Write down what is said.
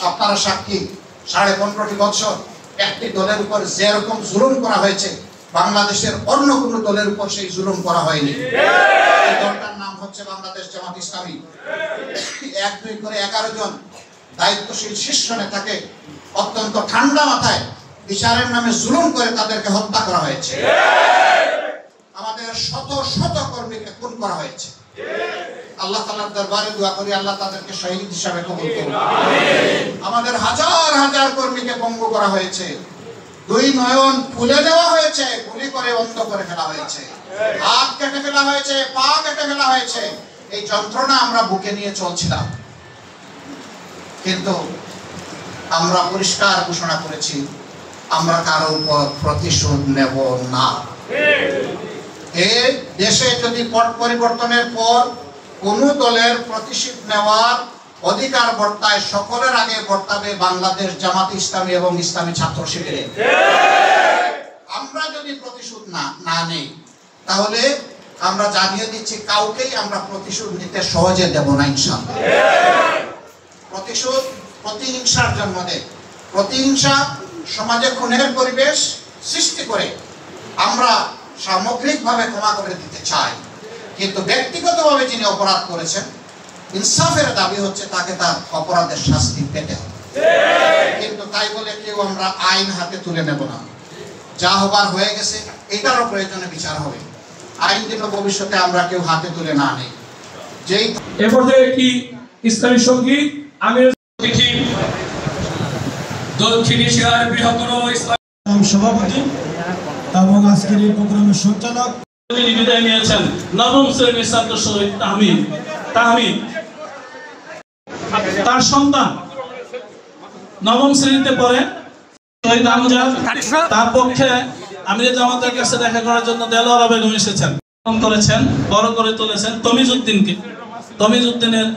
আপনারা সাক্ষী 15.5 বছর একটি দলের উপর যেরকম জুলুম করা হয়েছে বাংলাদেশের অন্য কোনো দলের উপর সেই জুলুম করা হয়নি। এই দলটার নাম হচ্ছে বাংলাদেশ জামাত ইসলামী। 1-2 করে 11 জন দায়িত্বশীল শীর্ষ নেতাকে অত্যন্ত ঠান্ডা মাথায় বিচারের নামে জুলুম করে তাদেরকে হত্যা করা হয়েছে। আমাদের শত শত কর্মীকে খুন করা হয়েছে। আল্লাহ তাআলার দরবারে দোয়া করি আল্লাহ তাদেরকে শহীদ হিসাবে কবুল করুন। আমাদের হাজার হাজার কর্মীকে পঙ্গু করা হয়েছে, 2 নয়ন তুলে দেওয়া হয়েছে, গুলি করে অন্ধ করে ফেলা হয়েছে, হাত কেটে ফেলা হয়েছে, পা কেটে ফেলা হয়েছে। এই যন্ত্রণা আমরা বুকে নিয়ে চলছিলাম, কিন্তু আমরা পরিষ্কার ঘোষণা করেছি আমরা কারো উপর প্রতিশোধ নেব না। এই দেশে যদি পট পরিবর্তনের পর কোন দলের প্রতিশোধ নেওয়ার অধিকার বর্তায়, সকলের আগে বর্তাবে বাংলাদেশ জামাত ইসলামী এবং ইসলামী ছাত্র শিবিরের। আমরা যদি প্রতিশোধ না নেই তাহলে আমরা জানিয়ে দিচ্ছি কাউকেই আমরা প্রতিশোধ নিতে সহজে দেব না ইনশাআল্লাহ। প্রতিশোধ প্রতিহিংসার জন্ম দেয়। প্রতিহিংসা সমাজে খুনের পরিবেশ সৃষ্টি করে। আমরা সামগ্রিকভাবে ক্ষমা করে দিতে চাই, কিন্তু ব্যক্তিগতভাবে যিনি অপরাধ করেছেন ইনসাফের দাবি হচ্ছে তাকে তার অপরাধের শাস্তি পেতে হবে। কিন্তু তাই বলে কেউ আমরা আইন হাতে তুলে নেব না। যা হবার হয়ে গেছে এটারও প্রয়োজনে বিচার হবে। আইন যেন ভবিষ্যতে আমরা কেউ হাতে তুলে না নেই। যেই এ পর্যায়ে একটি ইসলামী সঙ্গীত আমির দক্ষিণ এশিয়ার বৃহত্তর ইসলাম সভাপতি এবং আজকের এই প্রোগ্রামের সঞ্চালক বিদায় নিয়েছেন নবম শ্রেণীর ছাত্র শহীদ তাহমিদ। তার সন্তান নবম শ্রেণীতে পড়ে শহীদ আমজাদ। তার পক্ষে আমির জামাতের কাছে দেখা করার জন্য দেলোয়ারা বেগম এসেছেন, করেছেন, বড় করে তুলেছেন তমিজউদ্দিনকে। তমিজউদ্দিনের